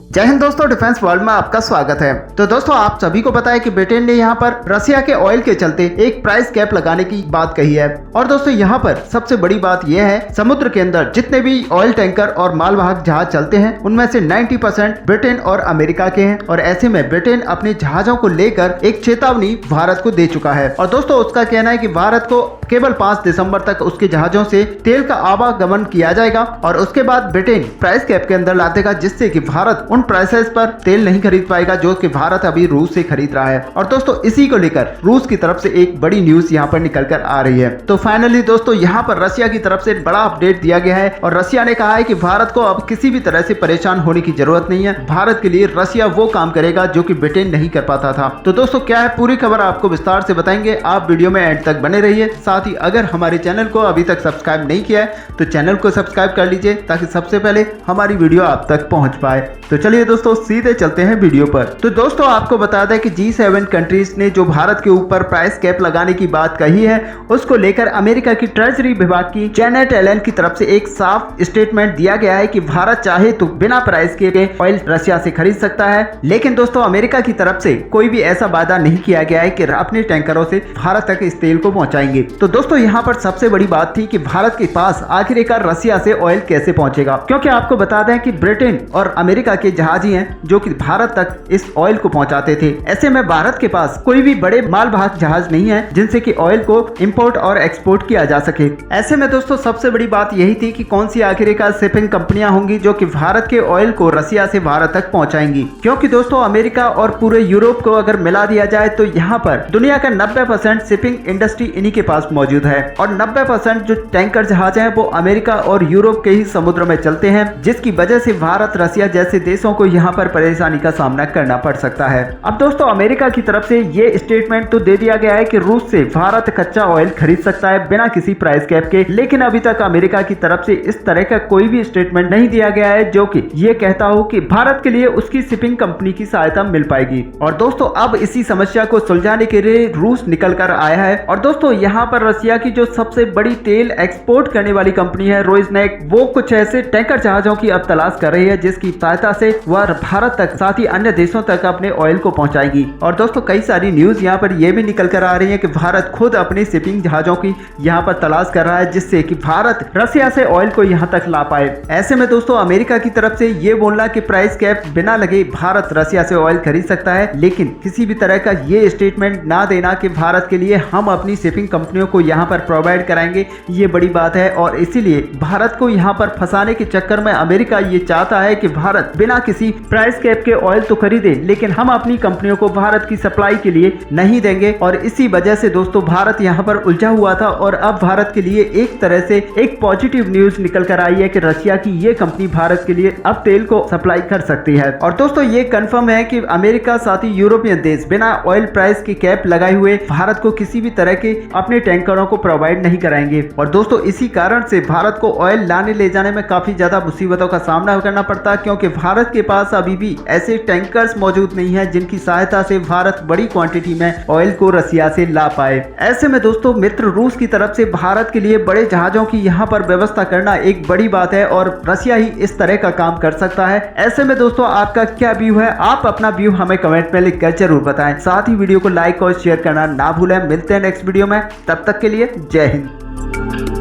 जय हिंद दोस्तों, defence world में आपका स्वागत है। तो दोस्तों, आप सभी को पता है कि ब्रिटेन ने यहाँ पर रसिया के ऑयल के चलते एक प्राइस कैप लगाने की बात कही है। और दोस्तों, यहाँ पर सबसे बड़ी बात यह है, समुद्र के अंदर जितने भी ऑयल टैंकर और मालवाहक जहाज चलते हैं उनमें से 90% ब्रिटेन और अमेरिका के हैं। और ऐसे में ब्रिटेन अपने जहाजों को लेकर एक चेतावनी भारत को दे चुका है। और दोस्तों, उसका कहना है कि भारत को केवल 5 दिसंबर तक उसके जहाजों से तेल का आवागमन किया जाएगा और उसके बाद ब्रिटेन प्राइस कैप के अंदर ला देगा, जिससे कि भारत उन प्राइसेस पर तेल नहीं खरीद पाएगा जो कि भारत अभी रूस से खरीद रहा है। और दोस्तों, इसी को लेकर रूस की तरफ से एक बड़ी न्यूज यहाँ पर निकल कर आ रही है। तो फाइनली दोस्तों, यहाँ पर रसिया की तरफ से बड़ा अपडेट दिया गया है और रसिया ने कहा है कि भारत को अब किसी भी तरह से परेशान होने की जरूरत नहीं है। भारत के लिए रसिया वो काम करेगा जो कि ब्रिटेन नहीं कर पाता था। तो दोस्तों, क्या है पूरी खबर आपको विस्तार से बताएंगे, आप वीडियो में एंड तक बने रहिए। साथ ही अगर हमारे चैनल को अभी तक सब्सक्राइब नहीं किया है तो चैनल को सब्सक्राइब कर लीजिए ताकि सबसे पहले हमारी वीडियो आप तक पहुंच पाए। तो चलिए दोस्तों, सीधे चलते हैं वीडियो पर। तो दोस्तों, आपको बता दें कि G7 कंट्रीज ने जो भारत के ऊपर प्राइस कैप लगाने की बात कही है, उसको लेकर अमेरिका की ट्रेजरी विभाग की जैनेट एलन की तरफ से एक साफ स्टेटमेंट दिया गया है कि भारत चाहे तो बिना प्राइस के ऑयल रसिया से खरीद सकता है। लेकिन दोस्तों, अमेरिका की तरफ से कोई भी ऐसा वादा नहीं किया गया है कि अपने टैंकरों से भारत तक इस तेल को पहुंचाएंगे। तो दोस्तों, यहाँ पर सबसे बड़ी बात थी कि भारत के पास आखिरकार रसिया से ऑयल कैसे पहुंचेगा, क्योंकि आपको बता दें कि ब्रिटेन और अमेरिका के जहाजी हैं जो कि भारत तक इस ऑयल को पहुंचाते थे। ऐसे में भारत के पास कोई भी बड़े मालवाहक जहाज नहीं है जिनसे कि ऑयल को इंपोर्ट और एक्सपोर्ट किया जा सके। ऐसे में दोस्तों, सबसे बड़ी बात यही थी कि कौन सी आखिरकार शिपिंग कंपनियां होंगी जो कि भारत के ऑयल को रसिया से भारत तक पहुंचाएंगी। क्योंकि दोस्तों, अमेरिका और पूरे यूरोप को अगर मिला दिया जाए तो यहाँ पर दुनिया का 90% शिपिंग इंडस्ट्री इन्हीं के पास मौजूद है और 90% जो टैंकर जहाज हैं वो अमेरिका और यूरोप के ही समुद्र में चलते हैं, जिसकी वजह से भारत, रसिया जैसे देशों को यहाँ पर परेशानी का सामना करना पड़ सकता है। अब दोस्तों, अमेरिका की तरफ से ये स्टेटमेंट तो दे दिया गया है कि रूस से भारत कच्चा ऑयल खरीद सकता है बिना किसी प्राइस कैप के, लेकिन अभी तक अमेरिका की तरफ से इस तरह का कोई भी स्टेटमेंट नहीं दिया गया है जो कि ये कहता हो कि भारत के लिए उसकी शिपिंग कंपनी की सहायता मिल पाएगी। और दोस्तों, अब इसी समस्या को सुलझाने के लिए रूस निकल कर आया है। और दोस्तों, यहाँ पर रसिया की जो सबसे बड़ी तेल एक्सपोर्ट करने वाली कंपनी है रोजनेक, वो कुछ ऐसे टैंकर जहाजों की अब तलाश कर रही है जिसकी सहायता से वह भारत तक साथ ही अन्य देशों तक अपने ऑयल को पहुंचाएगी। और दोस्तों, कई सारी न्यूज यहाँ पर ये भी निकल कर आ रही है कि भारत खुद अपनी शिपिंग जहाजों की यहाँ पर तलाश कर रहा है जिससे कि भारत रसिया से ऑयल को यहाँ तक ला पाए। ऐसे में दोस्तों, अमेरिका की तरफ से ये बोलना कि प्राइस कैप बिना लगे भारत रसिया से ऑयल खरीद सकता है, लेकिन किसी भी तरह का ये स्टेटमेंट ना देना कि भारत के लिए हम अपनी शिपिंग कंपनियों को यहाँ पर प्रोवाइड कराएंगे, ये बड़ी बात है। और इसीलिए भारत को यहाँ पर फंसाने के चक्कर में अमेरिका ये चाहता है कि भारत बिना किसी प्राइस कैप के ऑयल तो खरीदे, लेकिन हम अपनी कंपनियों को भारत की सप्लाई के लिए नहीं देंगे। और इसी वजह से दोस्तों, भारत यहाँ पर उलझा हुआ था और अब भारत के लिए एक तरह से एक पॉजिटिव न्यूज निकल कर आई है कि रसिया की ये कंपनी भारत के लिए अब तेल को सप्लाई कर सकती है। और दोस्तों, ये कंफर्म है कि अमेरिका साथ ही यूरोपियन देश बिना ऑयल प्राइस की कैप लगाए हुए भारत को किसी भी तरह के अपने टैंकरों को प्रोवाइड नहीं कराएंगे। और दोस्तों, इसी कारण से भारत को ऑयल लाने ले जाने में काफी ज्यादा मुसीबतों का सामना करना पड़ता है, क्योंकि भारत के पास अभी भी ऐसे टैंकर्स मौजूद नहीं है जिनकी सहायता से भारत बड़ी क्वांटिटी में ऑयल को रसिया से ला पाए। ऐसे में दोस्तों, मित्र रूस की तरफ से भारत के लिए बड़े जहाजों की यहाँ पर व्यवस्था करना एक बड़ी बात है और रसिया ही इस तरह का काम कर सकता है। ऐसे में दोस्तों, आपका क्या व्यू है? आप अपना व्यू हमें कमेंट में लिखकर जरूर बताएं। साथ ही वीडियो को लाइक और शेयर करना ना भूलें। मिलते हैं नेक्स्ट वीडियो में, तब तक के लिए जय हिंद।